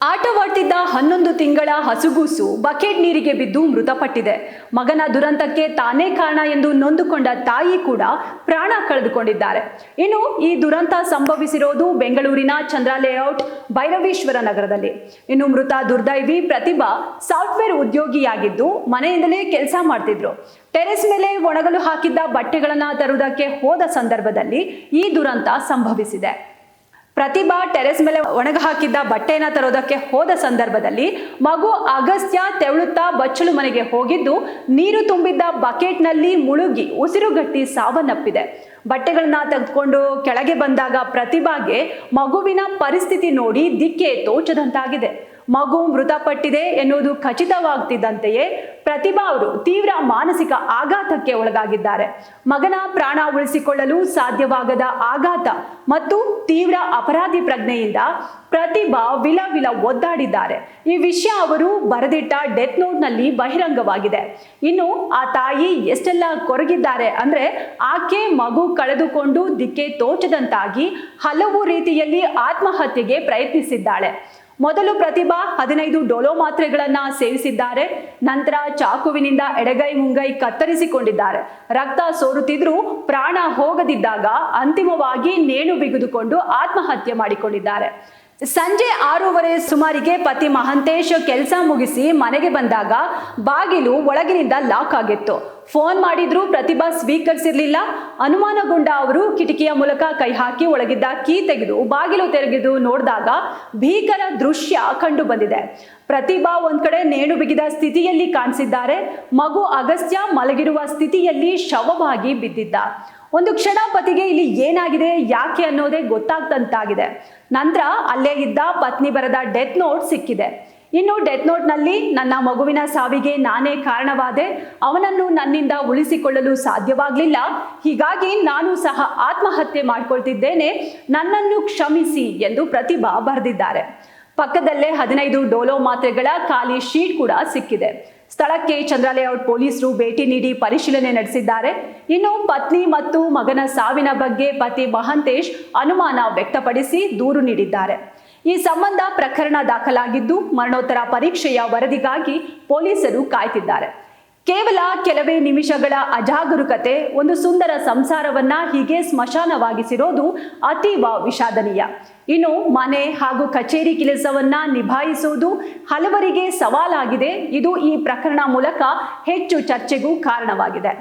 ಆಟವಾಡ್ತಿದ್ದ 11 ತಿಂಗಳ ಹಸುಗೂಸು ಬಕೆಟ್ ನೀರಿಗೆ ಬಿದ್ದು ಮೃತಪಟ್ಟಿದೆ. ಮಗನ ದುರಂತಕ್ಕೆ ತಾನೇ ಕಾರಣ ಎಂದು ನೊಂದುಕೊಂಡ ತಾಯಿ ಕೂಡ ಪ್ರಾಣ ಕಳೆದುಕೊಂಡಿದ್ದಾರೆ. ಇನ್ನು ಈ ದುರಂತ ಸಂಭವಿಸಿರೋದು ಬೆಂಗಳೂರಿನ ಚಂದ್ರ ಲೇಔಟ್ ಭೈರವೇಶ್ವರ ನಗರದಲ್ಲಿ. ಇನ್ನು ಮೃತ ದುರ್ದೈವಿ ಪ್ರತಿಭಾ ಸಾಫ್ಟ್ವೇರ್ ಉದ್ಯೋಗಿಯಾಗಿದ್ದು ಮನೆಯಿಂದಲೇ ಕೆಲಸ ಮಾಡ್ತಿದ್ರು. ಟೆರೆಸ್ ಮೇಲೆ ಒಣಗಲು ಹಾಕಿದ್ದ ಬಟ್ಟೆಗಳನ್ನ ತರುವುದಕ್ಕೆ ಹೋದ ಸಂದರ್ಭದಲ್ಲಿ ಈ ದುರಂತ ಸಂಭವಿಸಿದೆ. ಪ್ರತಿಭಾ ಟೆರೆಸ್ ಮೇಲೆ ಒಣಗ ಹಾಕಿದ್ದ ಬಟ್ಟೆನ ತರೋದಕ್ಕೆ ಹೋದ ಸಂದರ್ಭದಲ್ಲಿ ಮಗು ಅಗಸ್ತ್ಯ ತೆವಳುತ್ತಾ ಬಚ್ಚಲು ಮನೆಗೆ ಹೋಗಿದ್ದು ನೀರು ತುಂಬಿದ್ದ ಬಕೆಟ್ನಲ್ಲಿ ಮುಳುಗಿ ಉಸಿರುಗಟ್ಟಿ ಸಾವನ್ನಪ್ಪಿದೆ. ಬಟ್ಟೆಗಳನ್ನ ತೆಗೆದುಕೊಂಡು ಕೆಳಗೆ ಬಂದಾಗ ಪ್ರತಿಭಾಗೆ ಮಗುವಿನ ಪರಿಸ್ಥಿತಿ ನೋಡಿ ದಿಕ್ಕೆ ತೋಚದಂತಾಗಿದೆ. ಮಗು ಮೃತಪಟ್ಟಿದೆ ಎನ್ನುವುದು ಖಚಿತವಾಗ್ತಿದ್ದಂತೆಯೇ ಪ್ರತಿಭಾ ಅವರು ತೀವ್ರ ಮಾನಸಿಕ ಆಘಾತಕ್ಕೆ ಒಳಗಾಗಿದ್ದಾರೆ. ಮಗನ ಪ್ರಾಣ ಉಳಿಸಿಕೊಳ್ಳಲು ಸಾಧ್ಯವಾಗದ ಆಘಾತ ಮತ್ತು ತೀವ್ರ ಅಪರಾಧಿ ಪ್ರಜ್ಞೆಯಿಂದ ಪ್ರತಿಭಾ ವಿಲ ಒದ್ದಾಡಿದ್ದಾರೆ. ಈ ವಿಷಯ ಅವರು ಬರೆದಿಟ್ಟ ಡೆತ್ ನೋಟ್ನಲ್ಲಿ ಬಹಿರಂಗವಾಗಿದೆ. ಇನ್ನು ಆ ತಾಯಿ ಎಷ್ಟೆಲ್ಲ ಕೊರಗಿದ್ದಾರೆ ಅಂದ್ರೆ ಆಕೆ ಮಗು ಕಳೆದುಕೊಂಡು ದಿಕ್ಕೆ ತೋಚದಂತಾಗಿ ಹಲವು ರೀತಿಯಲ್ಲಿ ಆತ್ಮಹತ್ಯೆಗೆ ಪ್ರಯತ್ನಿಸಿದ್ದಾಳೆ. ಮೊದಲು ಪ್ರತಿಭಾ 15 ಡೋಲೋ ಮಾತ್ರೆಗಳನ್ನ ಸೇವಿಸಿದ್ದಾರೆ. ನಂತರ ಚಾಕುವಿನಿಂದ ಎಡಗೈ ಮುಂಗೈ ಕತ್ತರಿಸಿಕೊಂಡಿದ್ದಾರೆ. ರಕ್ತ ಸೋರುತ್ತಿದ್ರೂ ಪ್ರಾಣ ಹೋಗದಿದ್ದಾಗ ಅಂತಿಮವಾಗಿ ನೇಣು ಬಿಗಿದುಕೊಂಡು ಆತ್ಮಹತ್ಯೆ ಮಾಡಿಕೊಂಡಿದ್ದಾರೆ. ಸಂಜೆ 6:30 ಸುಮಾರಿಗೆ ಪತಿ ಮಹಂತೇಶ್ ಕೆಲಸ ಮುಗಿಸಿ ಮನೆಗೆ ಬಂದಾಗ ಬಾಗಿಲು ಒಳಗಿನಿಂದ ಲಾಕ್ ಆಗಿತ್ತು. ಫೋನ್ ಮಾಡಿದ್ರೂ ಪ್ರತಿಭಾ ಸ್ವೀಕರಿಸಿರ್ಲಿಲ್ಲ. ಅನುಮಾನಗೊಂಡ ಅವರು ಕಿಟಕಿಯ ಮೂಲಕ ಕೈ ಹಾಕಿ ಒಳಗಿದ್ದ ಕೀ ತೆಗೆದು ಬಾಗಿಲು ತೆರೆದು ನೋಡಿದಾಗ ಭೀಕರ ದೃಶ್ಯ ಕಂಡು ಬಂದಿದೆ. ಪ್ರತಿಭಾ ಒಂದ್ ಕಡೆ ನೇಣು ಬಿಗಿದ ಸ್ಥಿತಿಯಲ್ಲಿ ಕಾಣಿಸಿದ್ದಾರೆ. ಮಗು ಅಗಸ್ತ್ಯ ಮಲಗಿರುವ ಸ್ಥಿತಿಯಲ್ಲಿ ಶವವಾಗಿ ಬಿದ್ದಿದ್ದ. ಒಂದು ಕ್ಷಣ ಪತಿಗೆ ಇಲ್ಲಿ ಏನಾಗಿದೆ ಯಾಕೆ ಅನ್ನೋದೇ ಗೊತ್ತಾಗ್ತಂತಾಗಿದೆ. ನಂತರ ಅಲ್ಲೇ ಇದ್ದ ಪತ್ನಿ ಬರೆದ ಡೆತ್ ನೋಟ್ ಸಿಕ್ಕಿದೆ. ಇನ್ನು ಡೆತ್ ನೋಟ್ನಲ್ಲಿ ನನ್ನ ಮಗುವಿನ ಸಾವಿಗೆ ನಾನೇ ಕಾರಣವಾದೆ, ಅವನನ್ನು ನನ್ನಿಂದ ಉಳಿಸಿಕೊಳ್ಳಲು ಸಾಧ್ಯವಾಗಲಿಲ್ಲ, ಹೀಗಾಗಿ ನಾನು ಸಹ ಆತ್ಮಹತ್ಯೆ ಮಾಡಿಕೊಳ್ತಿದ್ದೇನೆ, ನನ್ನನ್ನು ಕ್ಷಮಿಸಿ ಎಂದು ಪ್ರತಿಭಾ ಬರೆದಿದ್ದಾರೆ. ಪಕ್ಕದಲ್ಲೇ 15 ಡೋಲೋ ಮಾತ್ರೆಗಳ ಖಾಲಿ ಶೀಟ್ ಕೂಡ ಸಿಕ್ಕಿದೆ. ಸ್ಥಳಕ್ಕೆ ಚಂದ್ರ ಲೇಔಟ್ ಪೊಲೀಸರು ಭೇಟಿ ನೀಡಿ ಪರಿಶೀಲನೆ ನಡೆಸಿದ್ದಾರೆ. ಇನ್ನು ಪತ್ನಿ ಮತ್ತು ಮಗನ ಸಾವಿನ ಬಗ್ಗೆ ಪತಿ ಮಹಂತೇಶ್ ಅನುಮಾನ ವ್ಯಕ್ತಪಡಿಸಿ ದೂರು ನೀಡಿದ್ದಾರೆ. ಈ ಸಂಬಂಧ ಪ್ರಕರಣ ದಾಖಲಾಗಿದ್ದು ಮರಣೋತ್ತರ ಪರೀಕ್ಷೆಯ ವರದಿಗಾಗಿ ಪೊಲೀಸರು ಕಾಯ್ತಿದ್ದಾರೆ. ಕೇವಲ ಕೆಲವೇ ನಿಮಿಷಗಳ ಅಜಾಗರೂಕತೆ ಒಂದು ಸುಂದರ ಸಂಸಾರವನ್ನ ಹೀಗೆ ಸ್ಮಶಾನವಾಗಿಸಿರೋದು ಅತೀವ ವಿಷಾದನೀಯ. ಇನ್ನು ಮನೆ ಹಾಗೂ ಕಚೇರಿ ಕೆಲಸವನ್ನ ನಿಭಾಯಿಸುವುದು ಹಲವರಿಗೆ ಸವಾಲಾಗಿದೆ. ಇದು ಈ ಪ್ರಕರಣ ಮೂಲಕ ಹೆಚ್ಚು ಚರ್ಚೆಗೂ ಕಾರಣವಾಗಿದೆ.